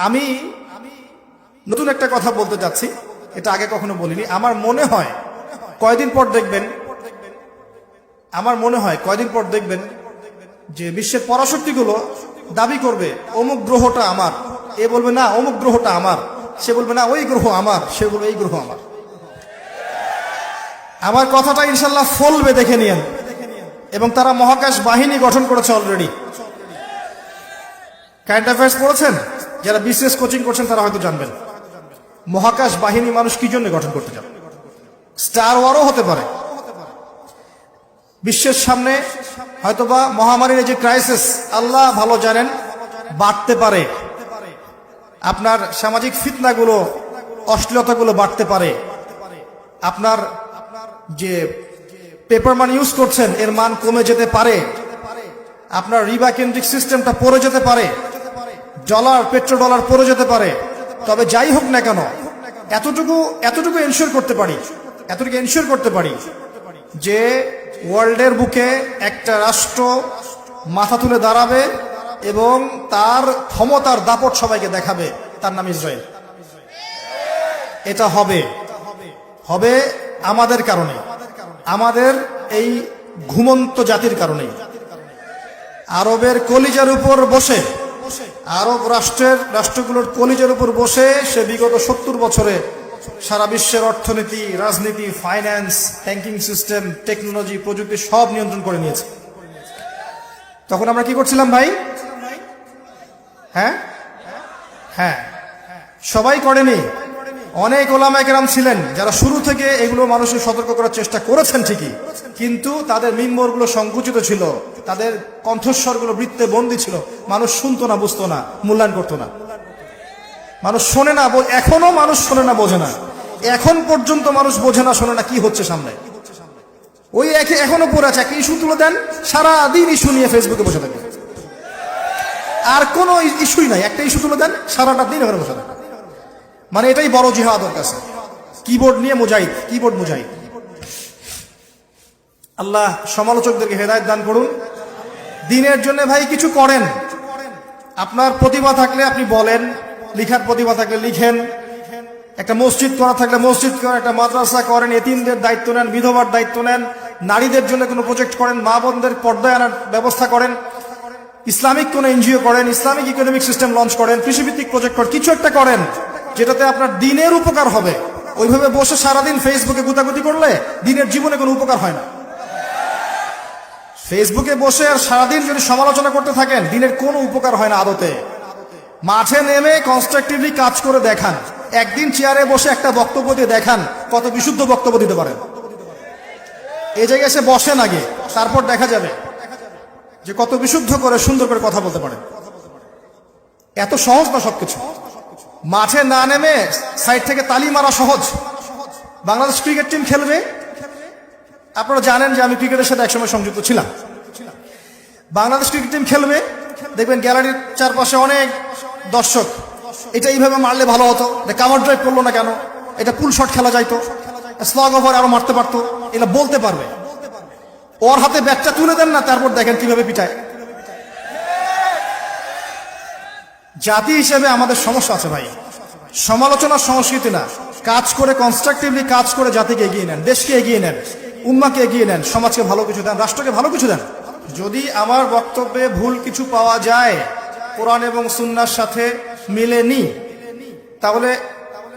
আমি নতুন একটা কথা বলতে যাচ্ছি, এটা আগে কখনো বলিনি। আমার মনে হয় কয়দিন পর দেখবেন যে বিশ্বের পরাশক্তিগুলো দাবি করবে অমুক গ্রহটা আমার, এ বলবে না অমুক গ্রহটা আমার, সে বলবে না ওই গ্রহ আমার, সে বলবে এই গ্রহ আমার। আমার কথাটা ইনশাল্লাহ ফলবে, দেখে নিয়েন। এবং তারা মহাকাশ বাহিনী গঠন করেছে অলরেডি। কারেন্ট অ্যাফেয়ার্স পড়েছেন? যারা বিসিএস কোচিং করছেন তারা হয়তো জানবেন মহাকাশ বাহিনী মানুষ কি জন্য গঠন করতে যাবে। স্টার ওয়ারও হতে পারে। বিশ্বের সামনে হয়তোবা মহামারীর যে ক্রাইসিস, আল্লাহ ভালো জানেন, বাড়তে পারে। আপনার সামাজিক ফিতনাগুলো, অশ্লীলতাগুলো বাড়তে পারে। আপনার যে পেপার মানি ইউজ করছেন এর মান কমে যেতে পারে। আপনার রিবা কেন্দ্রিক সিস্টেমটা পড়ে যেতে পারে। পেট্রো ডলার পড়ে যেতে পারে। তবে যাই হোক না কেন, এতটুকু এনশিওর করতে পারি যে ওয়ার্ল্ডের বুকে একটা রাষ্ট্র মাথা তুলে দাঁড়াবে এবং তার ক্ষমতার দাপট সবাইকে দেখাবে। তার নাম ইসরায়েল। এটা হবে আমাদের কারণে, আমাদের এই ঘুমন্ত জাতির কারণে। আরবের কলিজার উপর বসে, আরব রাষ্ট্রগুলোর কলিজার উপর বসে সে বিগত 70 বছরে সারা বিশ্বের অর্থনীতি, রাজনীতি, ফাইন্যান্স, ব্যাংকিং সিস্টেম, টেকনোলজি, প্রযুক্তি সব নিয়ন্ত্রণ করে নিয়েছে। তখন আমরা কি করছিলাম ভাই? হ্যাঁ, সবাই করেনি। অনেক ওলামায়ে কেরাম ছিলেন যারা শুরু থেকে এগুলো মানুষকে সতর্ক করার চেষ্টা করেছেন ঠিকই, কিন্তু তাদের মিম্বরগুলো সংকুচিত ছিল, তাদের কণ্ঠস্বরগুলো বৃত্তে বন্দী ছিল। মানুষ শুনতো না, বুঝতো না, মূল্যায়ন করতো না। মানুষ শোনে না, এখনো মানুষ শোনে না, বোঝে না। এখন পর্যন্ত মানুষ বোঝে না, শোনে না কি হচ্ছে সামনে। ওই এখনো পড়ে আছে। একটা ইস্যু তুলে দেন, সারাদিন ইস্যু নিয়ে ফেসবুকে বসে থাকবে। আর কোনো ইস্যুই নাই, একটা ইস্যু তুলে দেন, সারাটা দিন ওখানে বসে থাকবে। মানে এটাই বড় জিহাদ ওর কাছে। কিবোর্ড নিয়ে কিবোর্ড মুজাহিদ। আল্লাহ সমালোচকদেরকে হেদায়েত দান করুন। দিনের জন্য ভাই কিছু করেন। আপনার প্রতিভা থাকলে আপনি বলেন, লিখার প্রতিভা থাকলে লিখেন, একটা মসজিদ করা থাকলে মসজিদ করেন, একটা মাদ্রাসা করেন, এতিমদের দায়িত্ব নেন, বিধবার দায়িত্ব নেন, নারীদের জন্য কোনো প্রজেক্ট করেন, মা বোনদের পর্দায় আনার ব্যবস্থা করেন, ইসলামিক কোনো এনজিও করেন, ইসলামিক ইকোনমিক সিস্টেম লঞ্চ করেন, কৃষিভিত্তিক প্রজেক্ট করেন, কিছু একটা করেন যেটাতে আপনার দিনের উপকার হবে। ওইভাবে বসে সারাদিন ফেসবুকে গুতাগুতি করলে দিনের জীবনে কোনো উপকার হয় না। ফেসবুকে বসে আর সারাদিন যদি সমালোচনা করতে থাকেন, দিনের কোনো উপকার হয় না আদতে। মাঠে নেমে কনস্ট্রাকটিভলি কাজ করে দেখান। একদিন চেয়ারে বসে একটা বক্তব্য দিয়ে দেখান কত বিশুদ্ধ বক্তব্য দিতে পারেন। এই জায়গায় এসে বসেন আগে, তারপর দেখা যাবে যে কত বিশুদ্ধ করে সুন্দর করে কথা বলতে পারেন। এত সহজ না সবকিছু। মাঠে না নেমে সাইড থেকে তালি মারা সহজ। বাংলাদেশ ক্রিকেট টিম খেলবে, আপনারা জানেন যে আমি ক্রিকেটের সাথে একসময় সংযুক্ত ছিলাম। বাংলাদেশ ক্রিকেট টিম খেলবে, দেখবেন গ্যালারির চারপাশে অনেক দর্শক। এটা এইভাবে মারলে ভালো হতো, কাভার ড্রাইভ করলো না কেন, এটা পুল শট খেলা যাইতো, স্লগ ওভার আরো মারতে পারতো, এটা বলতে পারবে। ওর হাতে ব্যাটটা তুলে দেন না, তারপর দেখেন কিভাবে পিটায়। জাতি হিসেবে আমাদের সমস্যা আছে ভাই। সমালোচনার সংস্কৃতি না, কাজ করে কনস্ট্রাকটিভলি কাজ করে জাতিকে এগিয়ে নেন, দেশকে এগিয়ে নেন, উম্মাকে এগিয়ে নেন, সমাজকে ভালো কিছু দেন, রাষ্ট্রকে ভালো কিছু দেন। যদি আমার বক্তব্যে ভুল কিছু পাওয়া যায়, কোরআন এবং সুন্নাহর সাথে মিলেনি, তাহলে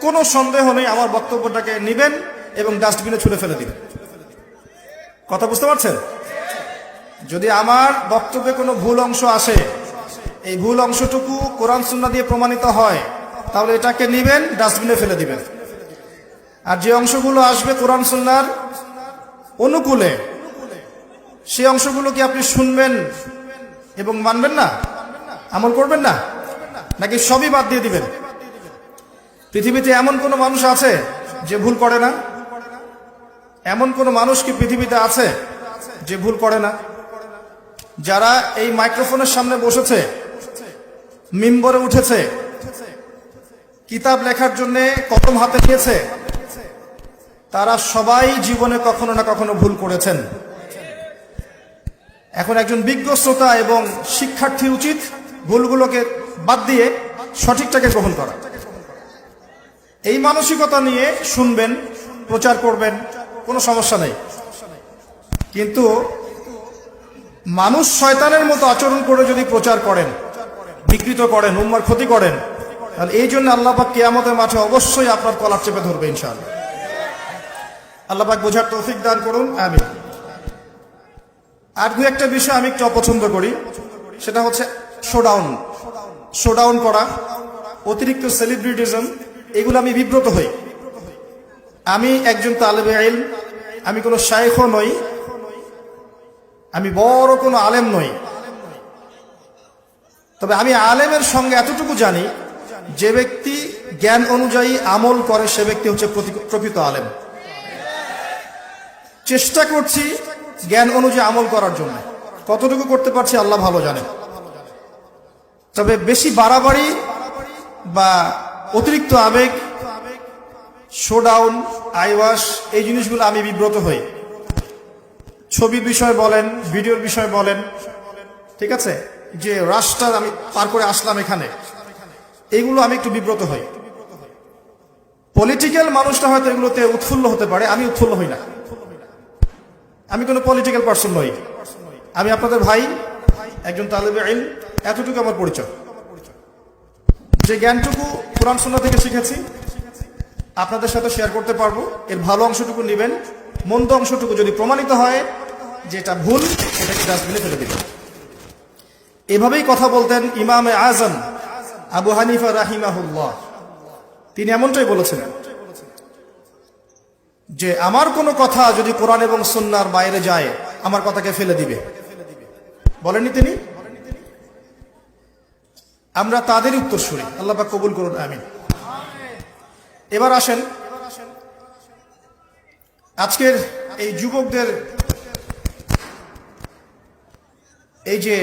কোনো সন্দেহ নেই আমার বক্তব্যটাকে নিবেন এবং ডাস্টবিনে ছুঁড়ে ফেলে দিবেন। কথা বুঝতে পারছেন? যদি আমার বক্তব্যে কোনো ভুল অংশ আসে, এই ভুল অংশটুকু কোরআন সুন্নাহ দিয়ে প্রমাণিত হয়, তাহলে এটাকে নিবেন, ডাস্টবিনে ফেলে দিবেন। আর যে অংশগুলো আসবে কোরআন সুন্নাহর অনুকূলে, সেই অংশগুলো কি আপনি শুনবেন এবং মানবেন না, আমল করবেন না, নাকি সবই বাদ দিয়ে দিবেন? পৃথিবীতে এমন কোন মানুষ আছে যে ভুল করে না? এমন কোন মানুষ কি পৃথিবীতে আছে যে ভুল করে না? যারা এই মাইক্রোফোনের সামনে বসেছে, মিম্বরে উঠেছে, কিতাব লেখার জন্য কলম হাতে নিয়েছে, তারা সবাই জীবনে কখনো না কখনো ভুল করেছেন। এখন একজন বিজ্ঞ শ্রোতা এবং শিক্ষার্থী উচিত ভুলগুলোকে বাদ দিয়ে সঠিকটাকে গ্রহণ করা। এই মানসিকতা নিয়ে শুনবেন, প্রচার করবেন, কোনো সমস্যা নেই। কিন্তু মানুষ শয়তানের মতো আচরণ করে যদি প্রচার করেন, বিকৃত করেন, উম্মার ক্ষতি করেন, তাহলে এই জন্য আল্লাহ পাক কিয়ামতের মাঠে অবশ্যই আপনার কলার চেপে ধরবে ইনশাআল্লাহ। আল্লাহ পাক বোঝার তৌফিক দান করুন, আমিন। আর দু একটা বিষয় আমি একটু অপছন্দ করি, সেটা হচ্ছে শোডাউন করা, অতিরিক্ত সেলিব্রিটিজম, এগুলো আমি বিব্রত হই। আমি একজন তালেবে ইলম, আমি কোনো শাইখও নই, আমি বড় কোনো আলেম নই, তবে আমি আলেমের সঙ্গে এতটুকু জানি, যে ব্যক্তি জ্ঞান অনুযায়ী আমল করে সে ব্যক্তি হচ্ছে প্রকৃত আলেম। চেষ্টা করছি জ্ঞান অনুযায়ী আমল করার জন্য, কতটুকু করতে পারছি আল্লাহ ভালো জানেন। তবে বেশি বাড়াবাড়ি বা অতিরিক্ত আবেগ, শোডাউন, আইওয়াশ, এই জিনিসগুলো আমি বিব্রত হই। ছবির বিষয় বলেন, ভিডিওর বিষয় বলেন, ঠিক আছে, যে রাস্তা আমি পার করে আসলাম এখানে, এইগুলো আমি একটু বিব্রত হই। পলিটিক্যাল মানুষটা হয়তো এগুলোতে উৎফুল্ল হতে পারে, আমি উৎফুল্ল হই না। আমি কোনো পলিটিক্যাল পার্সন নই, আমি আপনাদের ভাই, একজন তালেবে ইলম, এতটুকু আমার পরিচয়। যে জ্ঞানটুকু কোরআন সুন্নাহ থেকে শিখেছি আপনাদের সাথে শেয়ার করতে পারবো। এর ভালো অংশটুকু নেবেন, মন্দ অংশটুকু যদি প্রমাণিত হয় যে এটা ভুল, এটাকে ডাস্টবিনে ফেলে দিবেন। এভাবেই কথা বলতেন ইমামে আজম আবু হানিফা রাহিমাহুল্লাহ। তিনি এমনটাই বলেছিলেন যে আমার কোনো কথা যদি কোরআন এবং সুন্নাহর বাইরে যায়, আমার কথাকে ফেলে দিবে। বলেননি তিনি? আমরা তাদের উত্তরসূরি, আল্লাহ পাক কবুল করুন, আমিন। এবার আসেন আজকের এই যুবকদের এই যে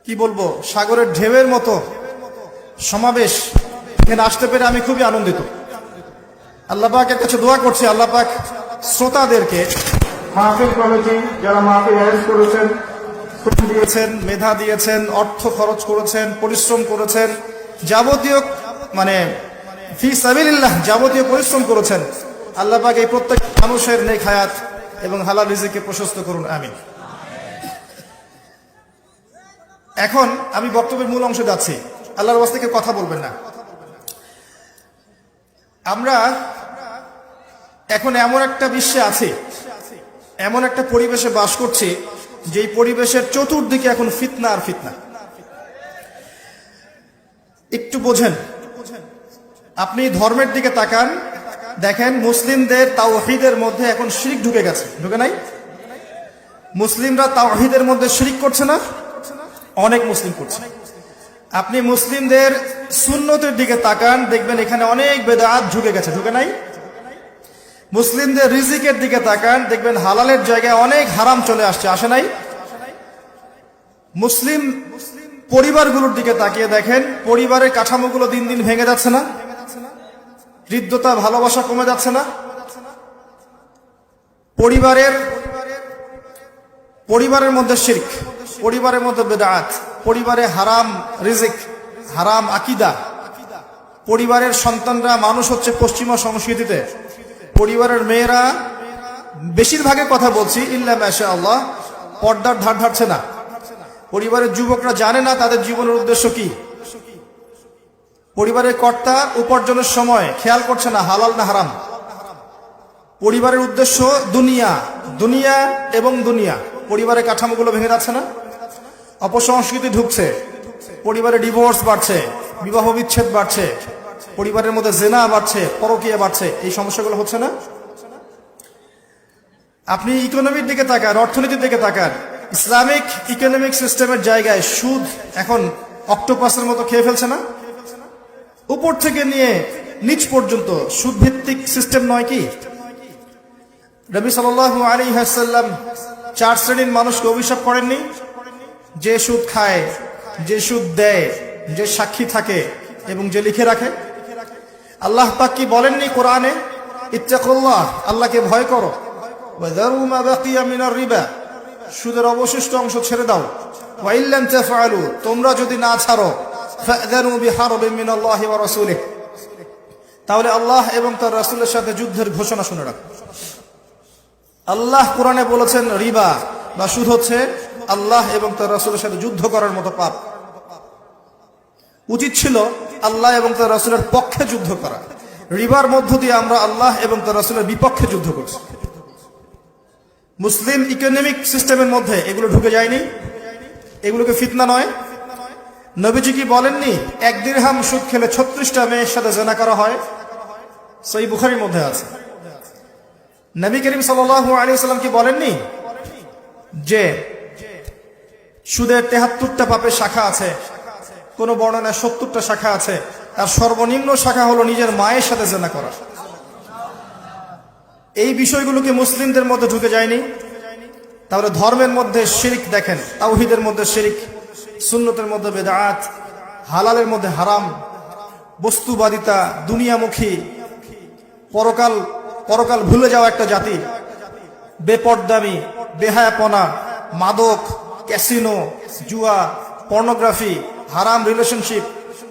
কি বলবো, সাগরের ঢেউয়ের মতো সমাবেশ, এখানে আসতে পেরে আমি খুবই আনন্দিত। আল্লাহ পাকের কাছে দোয়া করছি, আল্লাহ পাক শ্রোতাদেরকে, মাহফিল কমিটি যারা মাহফিল আয়োজন করেছেন, দিয়েছেন, মেধা দিয়েছেন, অর্থ খরচ করেছেন, পরিশ্রম করেছেন, যাবতীয় মানে ফি সাবিলিল্লাহ যাবতীয় পরিশ্রম করেছেন, আল্লাহ পাক এই প্রত্যেক মানুষের নেক হায়াত এবং হালাল রিজিককে প্রশস্ত করুন, আমিন। এখন আমি বক্তব্যের মূল অংশে যাচ্ছি, আল্লাহর ওয়াস্তে কেউ কথা বলবেন না। আমরা এখন এমন একটা বিশ্বে আছি, এমন একটা পরিবেশে বাস করছি, যেই পরিবেশের চতুর্দিকে এখন ফিতনা আর ফিতনা। একটু বোঝেন, আপনি ধর্মের দিকে তাকান, দেখেন মুসলিমদের তাওহীদের মধ্যে এখন শিরক ঢুকে গেছে, ঢুকে নাই? মুসলিমরা তাওহীদের মধ্যে শিরক করছে না? অনেক মুসলিম করছে। আপনি মুসলিমদের সুন্নতের দিকে তাকান, দেখবেন এখানে অনেক বেদাত ঢুকে গেছে, ঢুকে নাই? মুসলিমদের রিজিকের দিকে তাকান, দেখবেন হালালের জায়গায় অনেক হারাম চলে আসছে, আসে নাই? মুসলিম পরিবারগুলোর দিকে তাকিয়ে দেখেন, পরিবারের কাঠামোগুলো দিন দিন ভেঙে যাচ্ছে না? হৃদ্যতা, ভালোবাসা কমে যাচ্ছে না? পরিবারের মধ্যে শিরক, পরিবারের মধ্যে বেদাত, পরিবারে হারাম রিজিক, হারাম আকীদা, পরিবারের সন্তানরা মানুষ হচ্ছে পশ্চিমা সংস্কৃতিতে, পরিবারের মেয়েরা বেশিরভাগের কথা বলছি ইল্লা মাশাআল্লাহ পর্দার ধার ধারছে না। পরিবারের যুবকরা জানে না তাদের জীবনের উদ্দেশ্য কি। পরিবারের কর্তা উপার্জনের সময় খেয়াল করছে না হালাল না হারাম। পরিবারের উদ্দেশ্য দুনিয়া, দুনিয়া এবং দুনিয়া। পরিবারের কাঠামোগুলো ভেঙে যাচ্ছে না? অপসংস্কৃতি ঢুকছে, পরিবারে ডিভোর্স বাড়ছে, বিবাহ বিচ্ছেদ বাড়ছে, পরিবারের মধ্যে জেনা বাড়ছে, পরকীয়া বাড়ছে, এই সমস্যাগুলো হচ্ছে না? আপনি ইকোনমির দিকে তাকান, অর্থনীতির দিকে তাকান, ইসলামিক ইকোনমিক সিস্টেমের জায়গায় সুদ এখন অক্টোপাসের মতো খেয়ে ফেলছে না? উপর থেকে নিয়ে নিচ পর্যন্ত সুদ ভিত্তিক সিস্টেম নয় কি? নবী সাল্লাল্লাহু আলাইহি ওয়াসাল্লাম 4 শ্রেণীর মানুষকে অভিশাপ করেননি? যে সুদ খায়, যে সুদ দেয়, যে সাক্ষী থাকে এবং যে লিখে রাখে। আল্লাহ পাক কি বলেননি কোরআনে, ইত্তাকুল্লাহ, আল্লাহকে ভয় করো, ওয়া যারু মা বাকিয়া মিনার রিবা, সুদের অবশিষ্ট অংশ ছেড়ে দাও, ওয়া ইল্লাম তাফআলু, তোমরা যদি না ছাড়ো ফাযনু বিহারবিন মিনাল্লাহি ওয়া রাসূলিহি, তাহলে আল্লাহ এবং তার রাসূলের সাথে যুদ্ধের ঘোষণা শুনে রাখো। আল্লাহ কোরআনে বলেছেন রিবা বা সুদ হচ্ছে আল্লাহ এবং তার রাসূলের সাথে যুদ্ধ করার মতো পাপ। উচিত ছিল আল্লাহ এবং তার রাসূলের পক্ষে যুদ্ধ করা। রিবার মধ্য দিয়ে আমরা আল্লাহ এবং তার রাসূলের বিপক্ষে যুদ্ধ করছি। মুসলিম ইকোনমিক সিস্টেমের মধ্যে এগুলো ঢুকে যায়নি, এগুলোকে ফিতনা নয়। নবীজি কি বলেননি 1 দিরহাম সুদ খেলে 36টা মেয়ের সাথে জিনা করা হয়? সহিহ বুখারীর মধ্যে আছে। নবী করিম সাল্লাল্লাহু আলাইহি ওয়াসাল্লাম কি বলেননি যে সুদের 73টা পাপের শাখা আছে, কোন বর্ণনায় 70টা শাখা আছে, আর সর্বনিম্ন শাখা হলো নিজের মায়ের সাথে জিনা করা? এই বিষয়গুলোকে মুসলিমদের মধ্যে ঢুকে যায়নি। তাহলে ধর্মের মধ্যে শিরক দেখেন, তাওহীদের মধ্যে শিরক, সুন্নতের মধ্যে বেদাত, হালালের মধ্যে হারাম, বস্তুবাদিতা, দুনিয়ামুখী, পরকাল ভুলে যাওয়া একটা জাতি, বেপরদামি, বেহায়াপনা, মাদক, ক্যাসিনো, জুয়া, পর্নোগ্রাফি, হারাম রিলেশনশিপ,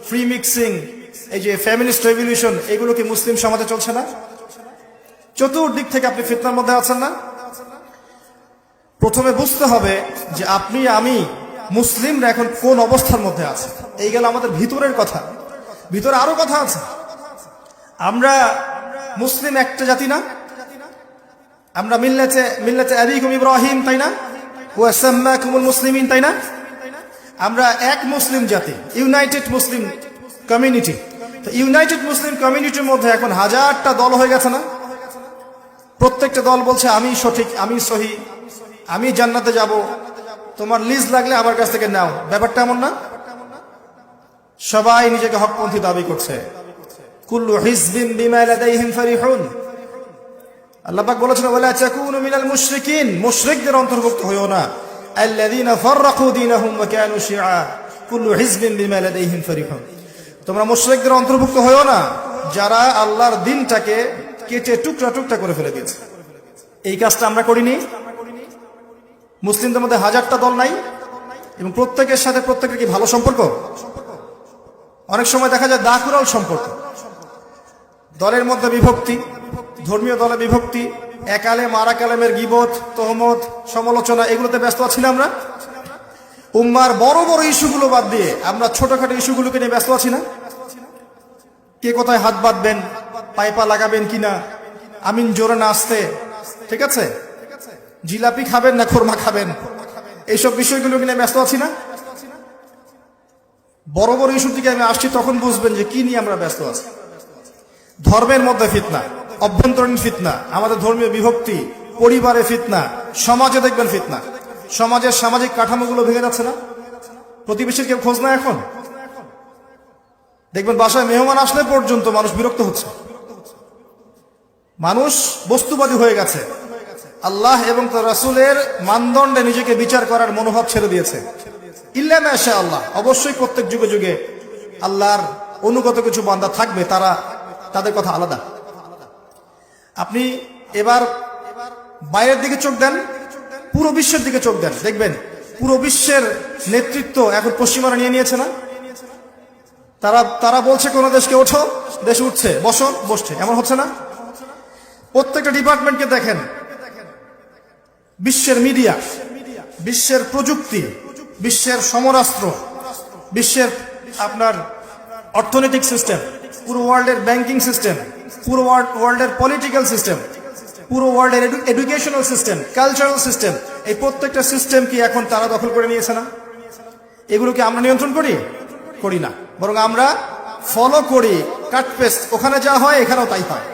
ফ্রি মিক্সিং, এই যে ফেমিনিস্ট রেভলিউশন, এগুলো কি মুসলিম সমাজে চলছে না? চতুর্দিক থেকে আপনি ফিতনার মধ্যে আছেন না? প্রথমে বুঝতে হবে যে আপনি আমি মুসলিমরা এখন কোন অবস্থার মধ্যে আছে। এই গেল আমাদের ভিতরের কথা। ভিতরে আরো কথা আছে। আমরা মুসলিম একটা জাতি না? আমরা মিল্লাতে আবিকুম ইব্রাহিম, তাই না? ওয়া সাম্মাকুমুল মুসলিমিন, তাই না? আমরা এক মুসলিম জাতি, ইউনাইটেড মুসলিম কমিউনিটি। তো ইউনাইটেড মুসলিম কমিউনিটির মধ্যে এখন হাজারটা দল হয়ে গেছে না? প্রত্যেকটা দল বলছে আমি সঠিক, আমি সহি, আমি জান্নাতে যাব, তোমার লিজ লাগলে আমার কাছ থেকে নাও। ব্যাপারটা এমন না? সবাই নিজেকে হকপন্থী দাবি করছে। কুল্লু হিজবিন বিমা লাদাইহিম ফারিহুন। আল্লাহ পাক বলেছেন ওয়ালা তাকুনু মিনাল মুশরিকিন, মুশরিকদের অন্তর্ভুক্ত হইও না। আল্লাযীনা ফাররাকু দীনাহুম ওয়া কানু শিআ কুল্লু হিজবিন বিমা লাদাইহিম ফারিহুন। তোমরা মুশরিকদের অন্তর্ভুক্ত হইও না যারা আল্লাহর দ্বীনটাকে কেটে টুকরা টুকরা করে ফেলে দিয়েছে। এই কাজটা আমরা করিনি। মুসলিমদের মধ্যে হাজারটা দল নাই এবং প্রত্যেকের সাথে প্রত্যেকের কি ভালো সম্পর্ক? অনেক সময় দেখা যায় দাকুরাল সম্পর্ক। দলের মধ্যে বিভক্তি, ধর্মীয় দলে বিভক্তি, এক আলেম আর এক আলেমের গীবত, তহমত, সমালোচনা, এগুলোতে ব্যস্ত আছি না আমরা? উম্মার বড় বড় ইস্যুগুলো বাদ দিয়ে আমরা ছোটখাটো ইস্যুগুলোকে নিয়ে ব্যস্ত আছি না? কে কোথায় হাত বাঁধবেন, পাইপা লাগাবেন কিনা, আমিন জোরে না আসতে, ঠিক আছে, জিলাপি খাবেন না খোরমা খাবেন, এইসব বিষয়গুলোকে নিয়ে ব্যস্ত আছি না? বড় বড় ইস্যুর দিকে আমি আসছি, তখন বুঝবেন যে কি নিয়ে আমরা ব্যস্ত আছি। ধর্মের মধ্যে ফিতনা, অভ্যন্তরীণ ফিতনা, আমাদের ধর্মীয় বিভক্তি, পরিবারে ফিতনা, সমাজে দেখবেন ফিতনা। সমাজের সামাজিক কাঠামোগুলো ভেঙে যাচ্ছে না? প্রতিবেশীর কেউ খোঁজ না এখন? দেখবেন বাসায় মেহমান আসলে পর্যন্ত মানুষ বিরক্ত হচ্ছে। মানুষ বস্তুবাদী হয়ে গেছে। আল্লাহ এবং তার রাসূলের মানদণ্ডে নিজেকে বিচার করার মনোভাব ছেড়ে দিয়েছে। ইল্লা মাশা আল্লাহ, অবশ্যই প্রত্যেক যুগে যুগে আল্লাহর অনুগত কিছু বান্দা থাকবে, তাদের কথা আলাদা। আপনি এবার বাইরের দিকে চোখ দেন, পুরো বিশ্বের দিকে চোখ দেন, দেখবেন পুরো বিশ্বের নেতৃত্ব এখন পশ্চিমারা নিয়ে নিয়েছে না? তারা বলছে কোন দেশকে ওঠো, দেশ উঠছে, বসো, বসছে, এমন হচ্ছে না? প্রত্যেকটা ডিপার্টমেন্টকে দেখেন, বিশ্বের মিডিয়া, বিশ্বের প্রযুক্তি, বিশ্বের সমরাস্ত্র, বিশ্বের আপনার অর্থনৈতিক সিস্টেম, পুরো ওয়ার্ল্ডের ব্যাংকিং সিস্টেম, পুরো ওয়ার্ল্ডের পলিটিক্যাল সিস্টেম, পুরো ওয়ার্ল্ডের এডুকেশনাল সিস্টেম, কালচারাল সিস্টেম, এই প্রত্যেকটা সিস্টেম কি এখন তারা দখল করে নিয়েছে না? এগুলো কি আমরা নিয়ন্ত্রণ করি না, বরং আমরা ফলো করি, কাট পেস্ট, ওখানে যা হয় এখানেও তাই হয়।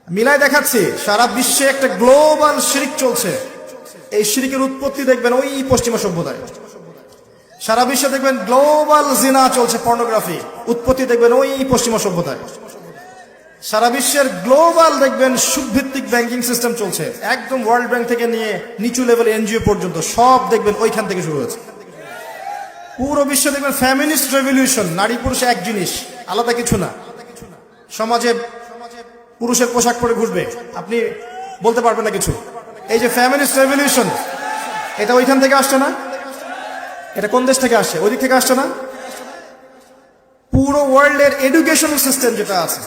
মিলাই দেখাচ্ছি, সারা বিশ্বে একটা গ্লোবাল শিরক চলছে। এই শিরকের উৎপত্তি দেখবেন ওই পশ্চিমা সভ্যতায়। সারা বিশ্বে দেখবেন গ্লোবাল জিনা চলছে, পর্নোগ্রাফি, উৎপত্তি দেখবেন ওই পশ্চিমা সভ্যতায়। সারা বিশ্বের গ্লোবাল দেখবেন সুদভিত্তিক ব্যাংকিং সিস্টেম চলছে, একদম ওয়ার্ল্ড ব্যাংক থেকে নিয়ে নিচু লেভেল এনজিও পর্যন্ত সব দেখবেন ওইখান থেকে শুরু হয়েছে। পুরো বিশ্বে দেখবেন ফেমিনিস্ট রেভলিউশন, নারী পুরুষ এক জিনিস, আলাদা কিছু না। সমাজে পুরুষের পোশাক পরে ঘুরবে, আপনি বলতে পারবেন না কিছু। এই যে ফেমিনিস্ট রেভলিউশন, এটা ওইখান থেকে আসছে না? এটা কোন দেশ থেকে আসছে? ওই দিক থেকে আসছে না? পুরো ওয়ার্ল্ডের এডুকেশনাল সিস্টেম যেটা আছে,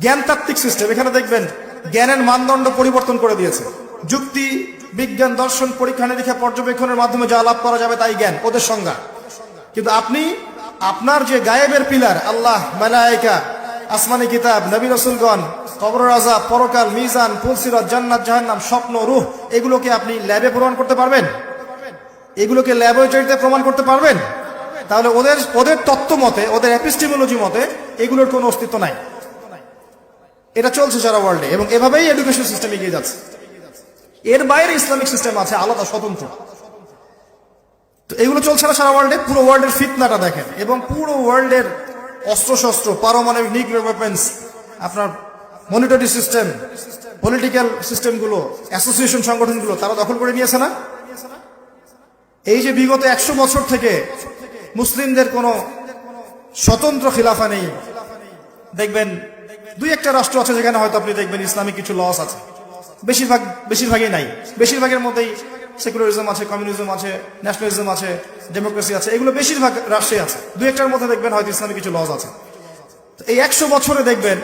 জ্ঞানতাত্ত্বিক সিস্টেম, এখানে দেখবেন জ্ঞানের মানদণ্ড পরিবর্তন করে দিয়েছে। যুক্তি, বিজ্ঞান, দর্শন, পরীক্ষা নিরীক্ষা, পর্যবেক্ষণের মাধ্যমে যা লাভ করা যাবে তাই জ্ঞান, ওদের সংজ্ঞা। কিন্তু আপনি আপনার যে গায়েবের পিলার, আল্লাহ, মালায়েকা, আসমানি কিতাব, নবী রাসূলগণ, কবরের আযাব, পরকাল, মিজান, ফুলসিরাত, জান্নাত, জাহান্নাম, স্বপ্ন, রূহ, এগুলোকে আপনি ল্যাবে প্রমাণ করতে পারবেন? এগুলোকে ল্যাবরেটরিতে প্রমাণ করতে পারবেন? তাহলে ওদের তত্ত্ব মতে, ওদের এপিস্টেমোলজি মতে এগুলোর কোনো অস্তিত্ব নাই। এটা চলছে সারা ওয়ার্ল্ডে, এবং এভাবেই এডুকেশন সিস্টেম এগিয়ে যাচ্ছে। এর বাইরে ইসলামিক সিস্টেম আছে আলাদা, স্বতন্ত্র। তো এগুলো চলছে না সারা ওয়ার্ল্ডে। পুরো ওয়ার্ল্ডের ফিতনাটা দেখেন, এবং পুরো ওয়ার্ল্ডের অস্ত্রশস্ত্র, পারমাণবিক নিউক্লিয়ার ওয়েপন্স, আপনার মনিটরি সিস্টেম, পলিটিক্যাল সিস্টেমগুলো, অ্যাসোসিয়েশন সংগঠনগুলো তারা দখল করে নিয়েছে না? এই যে বিগত 100 বছর থেকে মুসলিমদের কোনো স্বতন্ত্র খিলাফা নেই। দেখবেন দুই একটা রাষ্ট্র আছে যেখানে হয়তো আপনি দেখবেন ইসলামিক কিছু লস আছে, বেশিরভাগই নাই। বেশিরভাগের মধ্যেই সেকুলারিজম আছে, কমিউনিজম আছে, ন্যাশনালিজম আছে, ডেমোক্রেসি আছে, এগুলো বেশিরভাগ রাষ্ট্রে আছে। দুই একটার মধ্যে দেখবেন হয়তো ইসলামিক কিছু লস আছে। এই 100 বছরে দেখবেন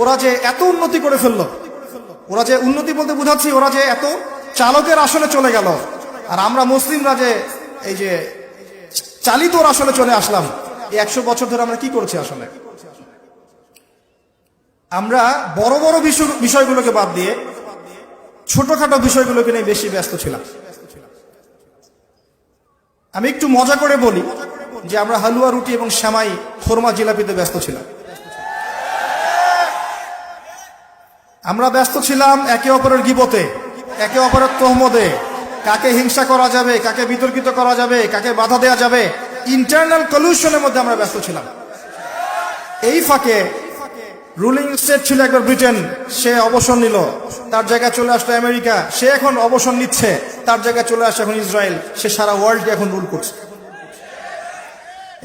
ওরা যে এত উন্নতি করে ফেললো, ওরা যে উন্নতি বলতে বুঝাচ্ছি, ওরা যে এত চালকের আসনে চলে গেল, আর আমরা মুসলিমরা যে এই যে চালিত আসলে চলে আসলাম। এই 100 বছর ধরে আমরা কি করছি আসলে? আমরা বড় বড় বিষয়গুলোকে বাদ দিয়ে ছোটখাটো বিষয়গুলোকে নিয়ে বেশি ব্যস্ত ছিলাম। আমি একটু মজা করে বলি যে আমরা হালুয়া, রুটি এবং সেমাই, খোরমা, জিলাপিতে ব্যস্ত ছিলাম। আমরা ব্যস্ত ছিলাম একে অপরের গীবতে, একে অপরের তোহমদে, কাকে হিংসা করা যাবে, কাকে বিতর্কিত করা যাবে, কাকে বাধা দেওয়া যাবে, ইন্টারনাল কলিউশনের মধ্যে আমরা ব্যস্ত ছিলাম। এই ফাঁকে রুলিং স্টেট ছিল একবার ব্রিটেন, সে অবসর নিল, তার জায়গায় চলে আসলো আমেরিকা, সে এখন অবসর নিচ্ছে, তার জায়গায় চলে আসে এখন ইসরায়েল, সে সারা ওয়ার্ল্ডকে এখন রুল করছে।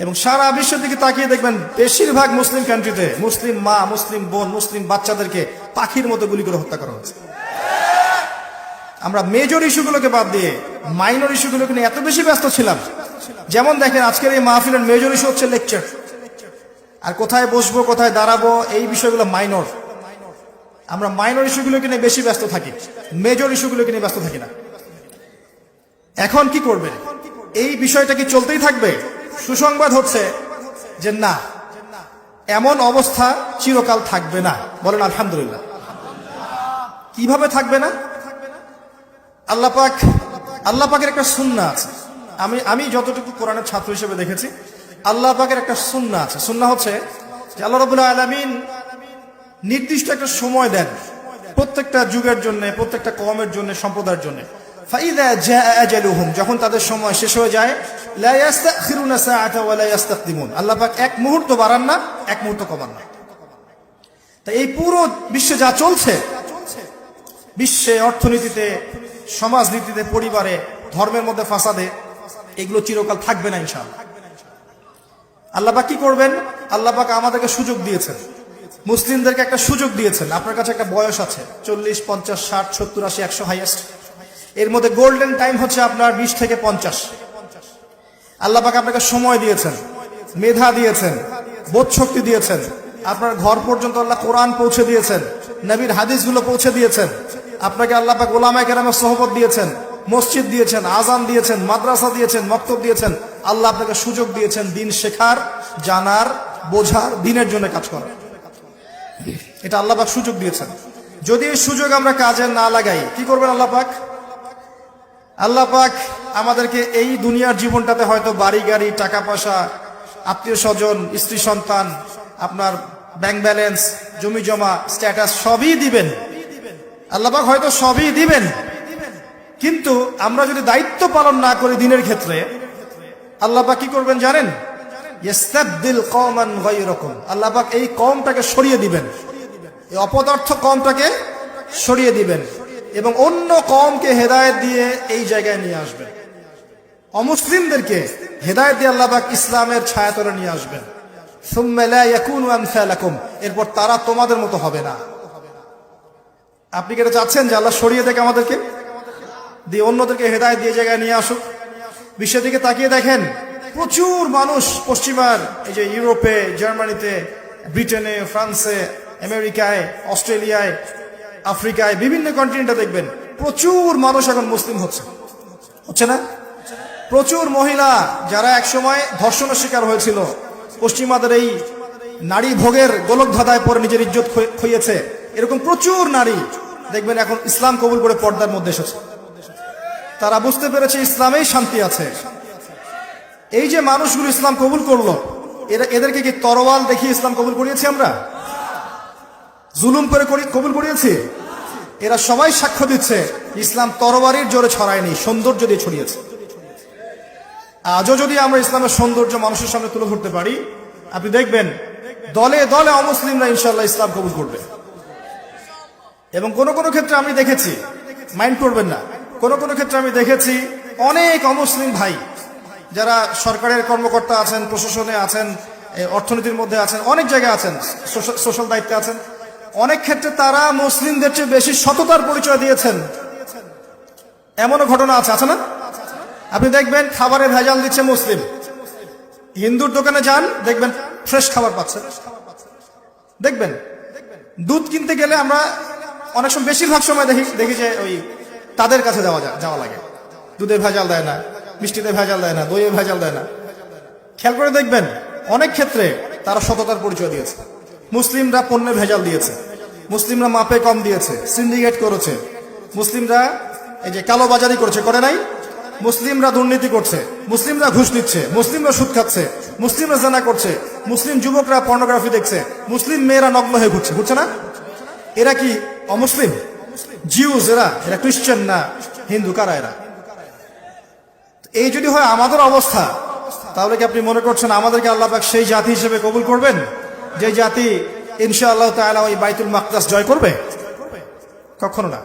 এবং সারা বিশ্বের দিকে তাকিয়ে দেখবেন বেশিরভাগ মুসলিম কান্ট্রিতে মুসলিম মা, মুসলিম বোন, মুসলিম বাচ্চাদেরকে পাখির মতো গুলি করে হত্যা করা হচ্ছে। আমরা মেজর ইস্যুগুলোকে বাদ দিয়ে মাইনর ইস্যুগুলোকে নিয়ে এত বেশি ব্যস্ত ছিলাম। যেমন দেখেন আজকের এই মাহফিলের মেজর ইস্যু হচ্ছে লেকচার, আর কোথায় বসবো, কোথায় দাঁড়াবো, এই বিষয়গুলো মাইনর। আমরা মাইনর ইস্যুগুলোকে নিয়ে বেশি ব্যস্ত থাকি, মেজর ইস্যুগুলোকে নিয়ে ব্যস্ত থাকি না। এখন কি করবেন? এই বিষয়টা কি চলতেই থাকবে? সুসংবাদ হচ্ছে যে না, এমন অবস্থা চিরকাল থাকবে না। বলেন আলহামদুলিল্লাহ। কিভাবে থাকবে না? আল্লাহ পাকের একটা সুন্নাহ আছে। আমি যতটুকু কোরআনের ছাত্র হিসেবে দেখেছি, আল্লাহ পাকের একটা সুন্নাহ আছে। সুন্নাহ হচ্ছে যে আল্লাহ রাব্বুল আলামিন নির্দিষ্ট একটা সময় দেন প্রত্যেকটা যুগের জন্য, প্রত্যেকটা কওমের জন্য, সম্প্রদায়ের জন্য। ফাইযা জাআ আজালুহুম, যখন তাদের সময় শেষ হয়ে যায়, লা ইস্তাখিরুনা সাআতা ওয়া লা ইস্তাকদিমুন, আল্লাহ পাক এক মুহূর্ত বাড়ান না, এক মুহূর্ত কমান না। তাই এই পুরো বিশ্বে যা চলছে, বিশ্বে অর্থনীতিতে, সমাজনীতিতে, পরিবারে, ধর্মের মধ্যে ফাসাদে, এগুলো চিরকাল থাকবে না ইনশাআল্লাহ। আল্লাহ পাক কি করবেন? আল্লাহ পাক আমাদেরকে সুযোগ দিয়েছেন, মুসলিমদেরকে একটা সুযোগ দিয়েছেন। আপনার কাছে একটা বয়স আছে 40, 50, 60, 70, 80, 100 হাইয়েস্ট। এর মধ্যে গোল্ডেন টাইম হচ্ছে আপনার 20 থেকে 50। আল্লাহ পাক আপনাকে সময় দিয়েছেন, মেধা দিয়েছেন, বোধ শক্তি দিয়েছেন, আপনার ঘর পর্যন্ত আল্লাহ কোরআন পৌঁছে দিয়েছেন, নবীর হাদিসগুলো পৌঁছে দিয়েছেন, আপনাকে আল্লাহ পাক উলামায়ে কেরামের সোহবত দিয়েছেন, মসজিদ দিয়েছেন, আজান দিয়েছেন, মাদ্রাসা দিয়েছেন, মক্তব দিয়েছেন। আল্লাহ আপনাকে সুযোগ দিয়েছেন দিন শেখার, জানার, বোঝার, দিনের জন্য কাজ করার। এটা আল্লাহ পাক সুযোগ দিয়েছেন। যদি এই সুযোগ আমরা কাজে না লাগাই, কি করবেন আল্লাহ পাক? আল্লাহ পাক আমাদেরকে এই দুনিয়ার জীবনটাতে হয়তো বাড়ি গাড়ি, টাকা পয়সা, আত্মীয় স্বজন, স্ত্রী সন্তান, আপনার ব্যাংক ব্যালেন্স, জমি জমা, স্ট্যাটাস সবই দিবেন। আল্লাহ পাক হয়তো সবই দিবেন, কিন্তু আমরা যদি দায়িত্ব পালন না করি দিনের ক্ষেত্রে, আল্লাহ পাক কি করবেন জানেন? ইস্তাবদিল কওমান গায়রাকুম, আল্লাহ পাক এই কওমটাকে সরিয়ে দিবেন, এই অপদার্থ কওমটাকে সরিয়ে দিবেন, এবং অন্য কওমকে হেদায়েত দিয়ে এই জায়গায় নিয়ে আসবেন। অমুসলিমদেরকে হেদায়েত দিয়ে আল্লাহ পাক ইসলামের ছায়াতলে নিয়ে আসবেন। সুম্মা লা ইয়াকুনু আমসালাকুম, এরপর তারা তোমাদের মতো হবে না। আপনি কি এটা চাচ্ছেন যে আল্লাহ সরিয়ে দেখ আমাদেরকে, দিয়ে অন্যদেরকে হেদায়েত দিয়ে জায়গায় নিয়ে আসুক? বিশ্বের দিকে তাকিয়ে দেখেন, প্রচুর মানুষ পশ্চিমার এই যে ইউরোপে, জার্মানিতে, ব্রিটেনে, ফ্রান্সে, আমেরিকায়, অস্ট্রেলিয়ায়, আফ্রিকায়, বিভিন্ন কন্টিনেন্টে দেখবেন প্রচুর মানুষ এখন মুসলিম হচ্ছে না? প্রচুর মহিলা যারা একসময় ধর্ষণের শিকার হয়েছিল, পশ্চিমাদের এই নারী ভোগের গোলক ধাঁধায় পরে নিজের ইজ্জত খইয়েছে, এরকম প্রচুর নারী দেখবেন এখন ইসলাম কবুল করে পর্দার মধ্যে এসেছে। তারা বুঝতে পেরেছে ইসলামেই শান্তি আছে। এই যে মানুষগুলো ইসলাম কবুল করলো, এদেরকে কি তরোয়াল দেখিয়ে ইসলাম কবুল করিয়েছি আমরা? জুলুম করে কবুল করিয়েছি? এরা সবাই সাক্ষ্য দিচ্ছে ইসলাম তরবারির জোরে ছড়ায়নি, সৌন্দর্য দিয়ে ছড়িয়েছে। আজও যদি আমরা ইসলামের সৌন্দর্য মানুষের সামনে তুলে ধরতে পারি, আপনি দেখবেন দলে দলে অমুসলিমরা ইনশাল্লাহ ইসলাম কবুল করবে। এবং কোন কোন ক্ষেত্রে আমি দেখেছি, মাইন্ড করবেন না, কোন কোন ক্ষেত্রে আমি দেখেছি অনেক অমুসলিম ভাই যারা সরকারের কর্মকর্তা আছেন, প্রশাসনে আছেন, অর্থনীতির মধ্যে আছেন, অনেক জায়গায় আছেন, সোশ্যাল দায়িত্বে আছেন, অনেক ক্ষেত্রে তারা মুসলিমদের চেয়ে বেশি সততার পরিচয় দিয়েছেন। এমনও ঘটনা আছে না? আপনি দেখবেন খাবারে ভেজাল দিচ্ছে মুসলিম, হিন্দুর দোকানে যান দেখবেন ফ্রেশ খাবার পাচ্ছেন। দেখবেন দুধ কিনতে গেলে আমরা অনেক সময়, বেশিরভাগ সময় দেখি যে ওই তাদের কাছে যাওয়া লাগে। দুধে ভেজাল দেয় না, মিষ্টিতে ভেজাল দেয় না, দইয়ে ভেজাল দেয় না। খেয়াল করে দেখবেন অনেক ক্ষেত্রে তারা সততার পরিচয় দিয়েছে। মুসলিমরা পণ্যে ভেজাল দিয়েছে, মুসলিমরা মাপে কম দিয়েছে, সিন্ডিকেট করেছে, মুসলিমরা এই যে কালোবাজারি করেছে, করে নাই? মুসলিমরা দুর্নীতি করছে, মুসলিমরা ঘুষ দিচ্ছে, মুসলিমরা সুদ খাচ্ছে, মুসলিমরা জানা করছে, মুসলিম যুবকরা পর্নোগ্রাফি দেখছে, মুসলিম মেয়েরা নগ্ন হয়ে ঘুরছে না? এরা কি অমুসলিম? জিউস এরা খ্রিস্টান না হিন্দু? কারা এরা? এই যদি হয় আমাদের অবস্থা, তাহলে কি আপনি মনে করছেন আমাদেরকে আল্লাহ পাক সেই জাতি হিসেবে কবুল করবেন যে জাতি ইনশাআল্লাহ তাআলা ওই বাইতুল মাকদাস জয় করবে? কখনো না।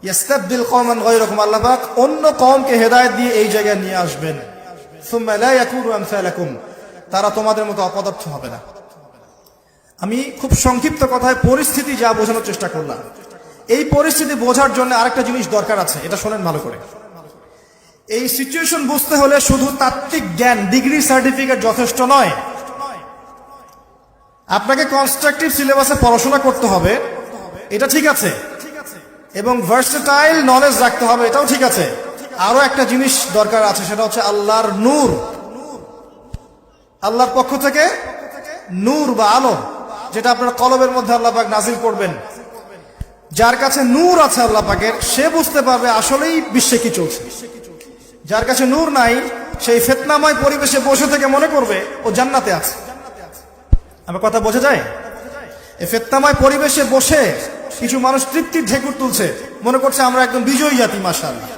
ইয়াস্তাবদিল কওমান গায়রাকুম, আল্লাহ পাক অন্য কওমকে হেদায়েত দিয়ে এই জায়গায় নিয়ে আসবেন। সুম্মা লা ইয়াকুনু আমসালাকুম, তারা তোমাদের মতো অপদার্থ হবে না। আমি খুব সংক্ষিপ্ত কথায় পরিস্থিতি যা বোঝানোর চেষ্টা করলাম, এই পরিস্থিতি বোঝার জন্য আরেকটা জিনিস দরকার আছে, এটা শোনেন ভালো করে। এই সিচুয়েশন বুঝতে হলে শুধু তাত্ত্বিক জ্ঞান, ডিগ্রি সার্টিফিকেট যথেষ্ট নয়। আপনাকে কনস্ট্রাকটিভ সিলেবাসে পড়াশোনা করতে হবে, এটা ঠিক আছে, এবং ভার্সেটাইল নলেজ রাখতে হবে, এটাও ঠিক আছে। আরো একটা জিনিস দরকার আছে, সেটা হচ্ছে আল্লাহর নূর, আল্লাহর পক্ষ থেকে নূর বা আলো, যেটা আপনার কলবের মধ্যে আল্লাহ পাক নাজিল করবেন। যার কাছে নূর আছে আল্লাহ পাকের, সে বুঝতে পারবে আসলেই বিশ্বে কি চলছে। যার কাছে নূর নাই, সেই ফিতনাময় পরিবেশে বসে থেকে মনে করবে ও জান্নাতে আছে। আমার কথা বোঝা যায়? এই ফিতনাময় পরিবেশে বসে কিছু মানুষ তৃপ্তির ঢেকুর তুলছে, মনে করছে আমরা একদম বিজয়ী জাতি, মাশাআল্লাহ।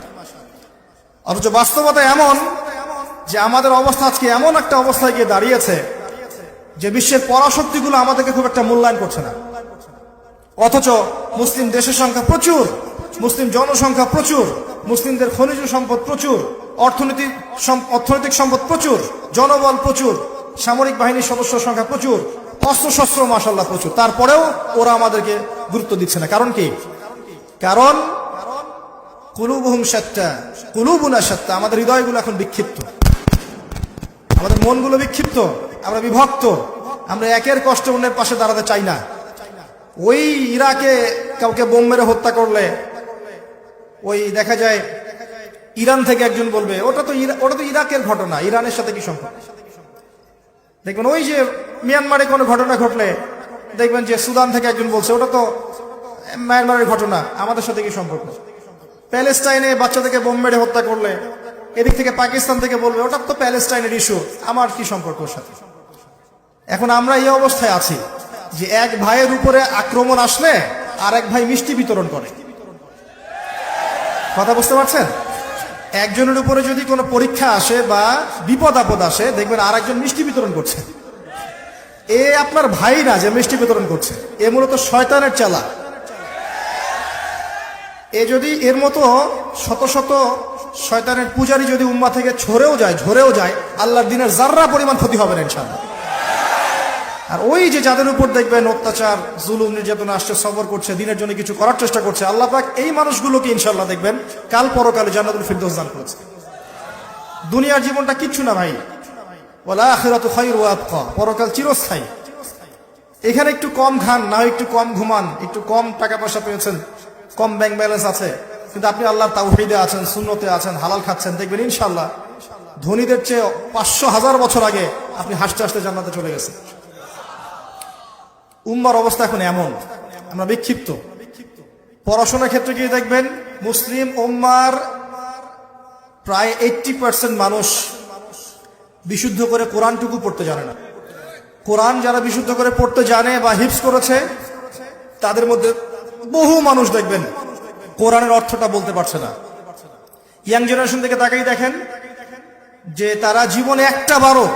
অথচ বাস্তবতা এমন যে আমাদের অবস্থা আজকে এমন একটা অবস্থায় গিয়ে দাঁড়িয়েছে যে বিশ্বের পরাশক্তিগুলো আমাদেরকে খুব একটা মূল্যায়ন করছে না। অথচ মুসলিম দেশের সংখ্যা প্রচুর, মুসলিম জনসংখ্যা প্রচুর, মুসলিমদের খনিজ সম্পদ প্রচুর, অর্থনৈতিক সম্পদ প্রচুর, জনবল প্রচুর, সামরিক বাহিনীর সদস্য সংখ্যা প্রচুর, অস্ত্রশস্ত্র মাশাআল্লাহ প্রচুর। তারপরেও ওরা আমাদেরকে গুরুত্ব দিচ্ছে না। কারণ কি? কারণ কুলুবুহুম শাত্তা কুলুবুনা শাত্তা, আমাদের হৃদয়গুলো এখন বিক্ষিপ্ত, আমাদের মনগুলো বিক্ষিপ্ত, আমরা বিভক্ত, আমরা একের কষ্টে অন্যের পাশে দাঁড়াতে চাই না। ওই ইরাকে কাউকে বোম মেরে হত্যা করলে ওই দেখা যায় ইরান থেকে একজন বলবে ওটা তো ইরাকের ঘটনা, ইরানের সাথে কি সম্পর্ক? দেখবেন ওই যে মিয়ানমারে কোনো ঘটনা ঘটলে দেখবেন যে সুদান থেকে একজন বলছে ওটা তো মায়ানমারের ঘটনা, আমাদের সাথে কি সম্পর্ক? প্যালেস্টাইনে বাচ্চাদেরকে বোম মেরে হত্যা করলে এদিক থেকে পাকিস্তান থেকে বলবে ওটা তো প্যালেস্টাইনের ইস্যু, আমার কি সম্পর্ক ওর সাথে? এখন আমরা এই অবস্থায় আছি যে এক ভাইয়ের উপরে আক্রমণ আসলে আর এক ভাই মিষ্টি বিতরণ করে। কথা বুঝতে পারছেন? একজনের উপরে যদি কোনো পরীক্ষা আসে বা বিপদ আপদ আসে, দেখবেন আর একজন মিষ্টি বিতরণ করছে। এ আপনার ভাই না যে মিষ্টি বিতরণ করছে, এ মূলত শয়তানের চালা। এ যদি এর মতো শত শত শয়তানের পূজারী যদি উম্মাহ থেকে ঝরেও যায়, আল্লাহর দিনের জাররা পরিমাণ ক্ষতি হবে না ইনশাআল্লাহ। আর ওই যে যাদের উপর দেখবেন অত্যাচার, জুলুম, নির্যাতন আসছে, সবর করছে, দিনের জন্য কিছু করার চেষ্টা করছে, আল্লাহ পাক এই মানুষগুলোকে ইনশাআল্লাহ দেখবেন কাল পরকালে জান্নাতুল ফিরদৌস দান করেছে। দুনিয়ার জীবনটা কিচ্ছু না ভাই, ওয়াল আখিরাতু খায়রু ওয়া আবকা, পরকাল চিরস্থায়ী। এখানে একটু কম খান, না হয় একটু কম ঘুমান, একটু কম টাকা পয়সা পেয়েছেন, কম ব্যাংক ব্যালেন্স আছে, কিন্তু আপনি আল্লাহর তাওহীদে আছেন, সুন্নতে আছেন, হালাল খাচ্ছেন, দেখবেন ইনশাআল্লাহ ধনীদের চেয়ে 500,000 বছর আগে আপনি হাসতে হাসতে জান্নাতে চলে গেছেন। উম্মার অবস্থা এখন এমন, আমরা বিক্ষিপ্ত। পড়াশোনার ক্ষেত্রে গিয়ে দেখবেন মুসলিম উম্মার প্রায় 80% মানুষ বিশুদ্ধ করে কোরআনটুকু পড়তে জানে না। কোরআন যারা বিশুদ্ধ করে পড়তে জানে বা হিফজ করেছে, তাদের মধ্যে বহু মানুষ দেখবেন কোরআনের অর্থটা বলতে পারছে না। ইয়াং জেনারেশন থেকে তাকাই দেখেন যে তারা জীবনে একটা বারও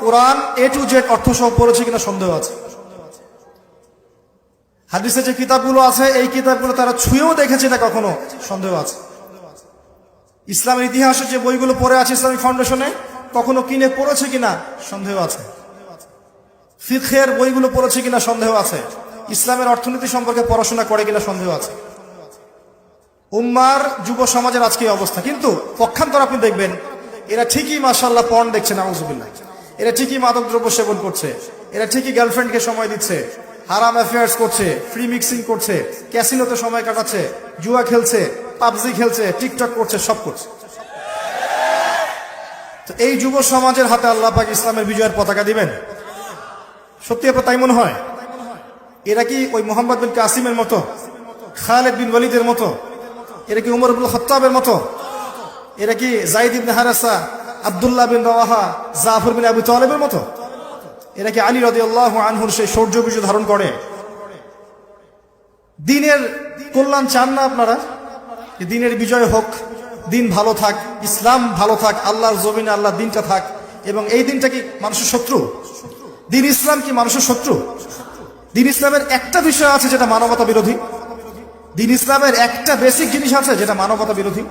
কোরআন A to Z অর্থ সহ পড়েছে কিনা সন্দেহ আছে। হাদিসে যে কিতাবগুলো আছে এই কিতাবগুলো তারা ছুঁয়েও দেখেছে না কখনো, সন্দেহ আছে। ইসলামের ইতিহাসের যে বইগুলো পড়ে আছে ইসলামিক ফাউন্ডেশনে, কখনো কিনে পড়েছে কিনা সন্দেহ আছে। ফিকহের বইগুলো পড়েছে কিনা সন্দেহ আছে। ইসলামের অর্থনীতি সম্পর্কে পড়াশোনা করে কিনা সন্দেহ আছে। উম্মার যুব সমাজের আজকে অবস্থা। কিন্তু পক্ষান্তর আপনি দেখবেন এরা ঠিকই মাশাআল্লাহ পর্ন দেখছে, নাউজুবিল্লাহ, এরা ঠিকই মাদক দ্রব্য সেবন করছে, এরা ঠিকই গার্লফ্রেন্ডকে সময় দিচ্ছে, হারাম অ্যাফেয়ার্স করছে, ফ্রি মিক্সিং করছে, ক্যাসিনোতে সময় কাটাচ্ছে, জুয়া খেলছে, পাবজি খেলছে, টিকটক করছে, সব করছে। তো এই যুব সমাজের হাতে আল্লাহ পাক ইসলামের বিজয়ের পতাকা দিবেন? সত্যি আপনার তাই মনে হয়? এরা কি ওই মোহাম্মদ বিন কাসিমের মতো, খালিদ বিন ওয়ালিদের মতো, এরা কি উমর ইবনে খাত্তাবের মতো, এরা কি যায়েদ ইবনে হারেসা, আব্দুল্লাহ বিন রাওয়াহা, জাফর বিন আবু তালেবের মতো? এরা কি আলী রাদিয়াল্লাহু আনহুর সেই শৌর্য বিজয় ধারণ করে? দিনের কল্যাণ চান না আপনারা? দিনের বিজয় হোক, দিন ভালো থাক, ইসলাম ভালো থাক, আল্লাহর জমিনে আল্লাহর দিনটা থাক। এবং এই দিনটা কি মানুষের শত্রু? দিন ইসলাম কি মানুষের শত্রু? দিন ইসলামের একটা বিষয় আছে যেটা মানবতা বিরোধী। দিন ইসলামের একটা বেসিক জিনিস আছে যেটা মানবতা বিরোধী।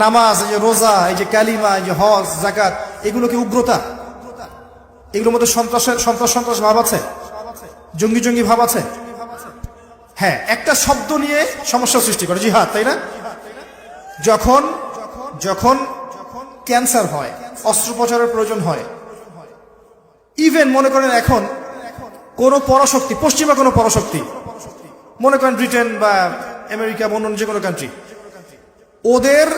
নামাজ, এই যে রোজা, এই যে কালিমা, এই যে হজ, যাকাত, এগুলো কি উগ্রতা? এগুলোর মধ্যে সন্ত্রাস ভাব আছে, জঙ্গি ভাব আছে। হ্যাঁ, একটা শব্দ নিয়ে সমস্যা সৃষ্টি করে, জিহাদ, তাই না? যখন যখন ক্যান্সার হয়, অস্ত্রোপচারের প্রয়োজন হয়, ইভেন মনে করেন এখন কোন পরাশক্তি, পশ্চিমা কোন পরাশক্তি, মনে করেন ব্রিটেন বা আমেরিকা বা অন্য যে কোনো কান্ট্রি, ওদের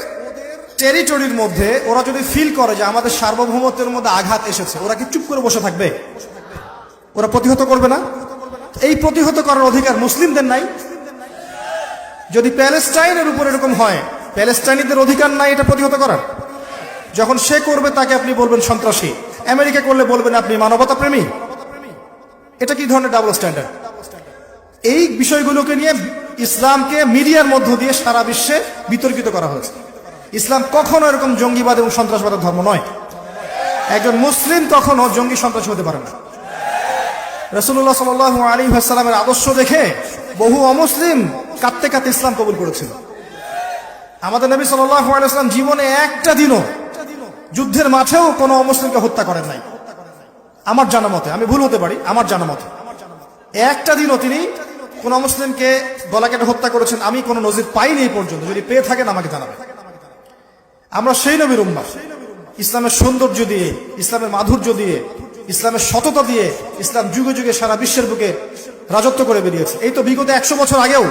টেরিটরির মধ্যে ওরা যদি ফিল করে যে আমাদের সার্বভৌমত্বের মধ্যে আঘাত এসেছে, ওরা কি চুপ করে বসে থাকবে? ওরা প্রতিহত করবে না? এই প্রতিহত করার অধিকার মুসলিমদের নাই? যদি প্যালেস্টাইনের উপর এরকম হয়, প্যালেস্টাইনিদের অধিকার নাই এটা প্রতিহত করার? যখন সে করবে তাকে আপনি বলবেন সন্ত্রাসী, আমেরিকা করলে বলবেন আপনি মানবতা প্রেমী। এটা কি ধরনের ডাবল স্ট্যান্ডার্ড? এই বিষয়গুলোকে নিয়ে ইসলামকে মিডিয়ার মধ্য দিয়ে সারা বিশ্বে বিতর্কিত করা হয়েছে। ইসলাম কখনো এরকম জঙ্গিবাদ এবং সন্ত্রাসবাদের ধর্ম নয়। একজন মুসলিম কখনো জঙ্গি সন্ত্রাসী হতে পারে না। রাসূলুল্লাহ সাল্লাল্লাহু আলাইহি ওয়াসাল্লামের আদর্শ দেখে বহু অমুসলিম কাঁদতে কাঁদতে ইসলাম কবুল করেছিল। আমাদের নবী সাল্লাল্লাহু আলাইহি ওয়াসাল্লাম জীবনে একটা দিনও যুদ্ধের মাঠেও কোনো অমুসলিমকে হত্যা করেন নাই আমার জানা মতে। আমি ভুল হতে পারি, আমার জানা মতে একটা দিনও তিনি কোন অমুসলিমকে গলা কেটে হত্যা করেছেন আমি কোনো নজির পাইনি এই পর্যন্ত। যদি পেয়ে থাকেন আমাকে জানাবেন। আমরা সেই নবীর উম্মাহ, ইসলামের সৌন্দর্য দিয়ে, ইসলামের মাধুর্য দিয়ে, ইসলামের সততা দিয়ে ইসলাম যুগে যুগে সারা বিশ্বের বুকে রাজত্ব করে বেরিয়েছে। এই তো বিগত 100 বছর আগেও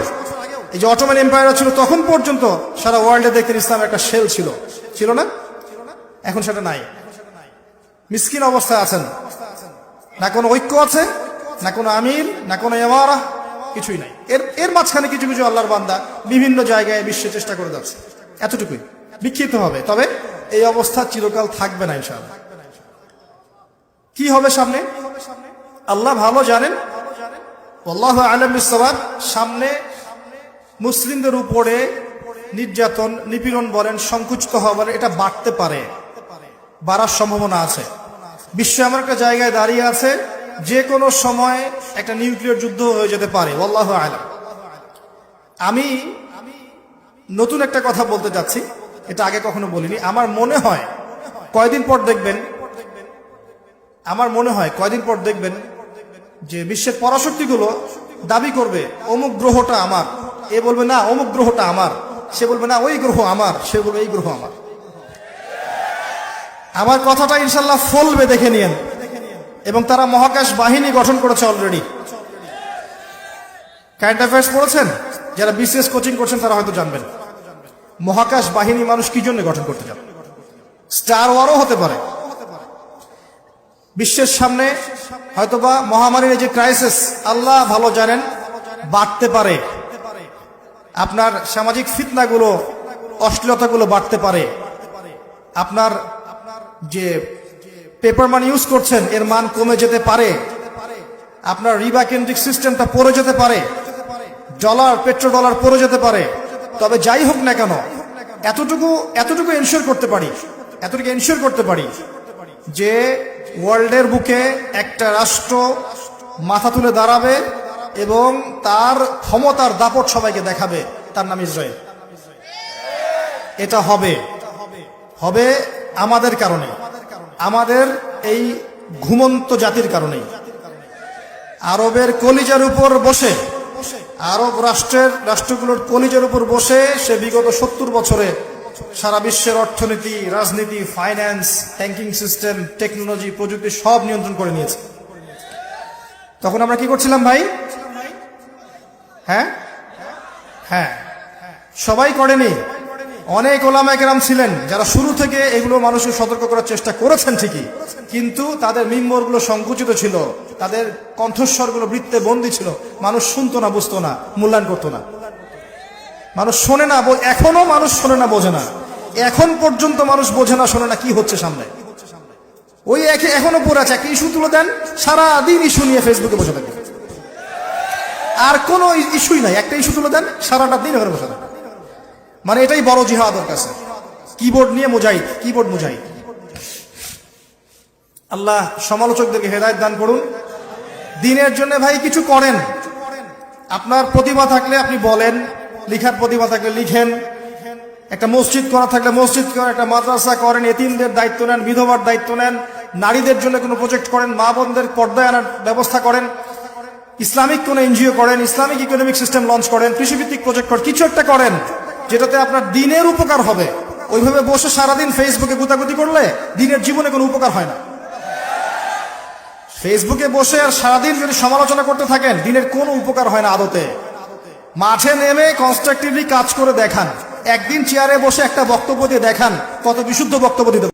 এই যে অটোমান এম্পায়ার ছিল, তখন পর্যন্ত সারা ওয়ার্ল্ডে দেখতেন ইসলামের একটা শেল ছিল না? এখন সেটা নাই। মিসকিন অবস্থায় আছেন, না কোনো ঐক্য আছে, না কোনো আমির, না কোনো ইমারা, কিছুই নাই। এর মাঝখানে কিছু কিছু আল্লাহর বান্দা বিভিন্ন জায়গায় বিশ্বে চেষ্টা করে যাচ্ছে, এতটুকুই। বিক্ষিপ্ত হবে, তবে এই অবস্থা চিরকাল থাকবে না ইনশাআল্লাহ। কি হবে সামনে আল্লাহ ভালো জানেন, আল্লাহু আ'লাম বিস-সাওয়াব। সামনে মুসলিমদের উপরে নির্যাতন, নিপীড়ন বলেন, সংকুচিত হওয়া বলেন, এটা বাড়তে পারে, বাড়ার সম্ভাবনা আছে। বিশ্ব এমন একটা জায়গায় দাঁড়িয়ে আছে যে কোনো সময় একটা নিউক্লিয়ার যুদ্ধ হয়ে যেতে পারে, আল্লাহু আ'লাম। আমি নতুন একটা কথা বলতে যাচ্ছি, এটা আগে কখনো বলিনি। আমার মনে হয় কয়দিন পর দেখবেন যে বিশ্বের পরাশক্তিগুলো দাবি করবে অমুক গ্রহটা আমার, এ বলবে না অমুক গ্রহটা আমার, সে বলবে না ওই গ্রহ আমার, সে বলবে এই গ্রহ আমার। আমার কথাটা ইনশাল্লাহ ফলবে, দেখে নিয়েন। এবং তারা মহাকাশ বাহিনী গঠন করেছে অলরেডি। কারেন্ট অ্যাফেয়ার্স পড়েছেন? যারা বিসিএস কোচিং করছেন তারা হয়তো জানবেন মহাকাশ বাহিনী মানুষ কি জন্য গঠন করতে যাবে। স্টার ওয়ারও হতে পারে। বিশ্বের সামনে হয়তোবা মহামারীর যে ক্রাইসিস আল্লাহ ভালো জানেন বাড়তে পারে, আপনার সামাজিক ফিতনাগুলো অশ্লীলতাগুলো বাড়তে পারে, আপনার যে পেপার মানি ইউজ করছেন এর মান কমে যেতে পারে, আপনার রিবা কেন্দ্রিক সিস্টেমটা পড়ে যেতে পারে, পেট্রো ডলার পড়ে যেতে পারে। তবে যাই হোক না কেন এতটুকু এনশিওর করতে পারি যে ওয়ার্ল্ডের বুকে একটা রাষ্ট্র মাথা তুলে দাঁড়াবে এবং তার ক্ষমতার দাপট সবাইকে দেখাবে, তার নাম ইসরায়েল। এটা হবে আমাদের কারণে, আমাদের এই ঘুমন্ত জাতির কারণেই। আরবের কলিজার উপর বসে, আরব রাষ্ট্রগুলোর কলিজার উপর বসে সে বিগত 70 বছরে সারা বিশ্বের অর্থনীতি, রাজনীতি, ফাইন্যান্স, ব্যাংকিং সিস্টেম, টেকনোলজি, প্রযুক্তি সব নিয়ন্ত্রণ করে নিয়েছে। তখন আমরা কি করছিলাম ভাই? হ্যাঁ, সবাই করেনি। অনেক ওলামায়ে কেরাম ছিলেন যারা শুরু থেকে এগুলো মানুষকে সতর্ক করার চেষ্টা করেছেন ঠিকই, কিন্তু তাদের মিম্বরগুলো সংকুচিত ছিল, তাদের কণ্ঠস্বরগুলো বৃত্তে বন্দী ছিল। মানুষ শুনতো না, বুঝতো না, মূল্যায়ন করতো না। মানুষ শোনে না, এখনো মানুষ শোনে না, বোঝে না। এখন পর্যন্ত মানুষ বোঝে না, শোনে না কি হচ্ছে সামনে। ওই এখনো পড়ে আছে, একটা ইস্যু তুলে দেন, সারাদিন ইস্যু নিয়ে ফেসবুকে বসে থাকবে। আর কোনো ইস্যুই নাই, একটা ইস্যু তুলে দেন, সারাটা দিন ওখানে বসে থাকবে। মানে এটাই বড় জিহাদ ওর কাছে। কিবোর্ড নিয়ে কিবোর্ড মুজাহিদ। আল্লাহ সমালোচকদেরকে হেদায়েত দান করুন। দিনের জন্য ভাই কিছু করেন। আপনার প্রতিভা থাকলে আপনি বলেন, লিখার প্রতিভা থাকলে লিখেন, একটা মসজিদ করা থাকলে মসজিদ করেন, একটা মাদ্রাসা করেন, এতিমদের দায়িত্ব নেন, বিধবার দায়িত্ব নেন, নারীদের জন্য কোনো প্রজেক্ট করেন, মা বোনদের পর্দায় আনার ব্যবস্থা করেন, ইসলামিক কোনো এনজিও করেন, ইসলামিক ইকোনমিক সিস্টেম লঞ্চ করেন, কৃষিভিত্তিক প্রজেক্ট করেন, কিছু একটা করেন যেটাতে আপনার দিনের উপকার হবে। ওইভাবে বসে সারাদিন ফেসবুকে গুতাগুতি করলে দিনের জীবনে কোনো উপকার হয় না। ফেসবুকে বসে আর সারাদিন যদি সমালোচনা করতে থাকেন দিনের কোনো উপকার হয় না আদতে। মাঠে নেমে কনস্ট্রাকটিভলি কাজ করে দেখান, একদিন চেয়ারে বসে একটা বক্তব্য দিয়ে দেখান কত বিশুদ্ধ বক্তব্য দিতে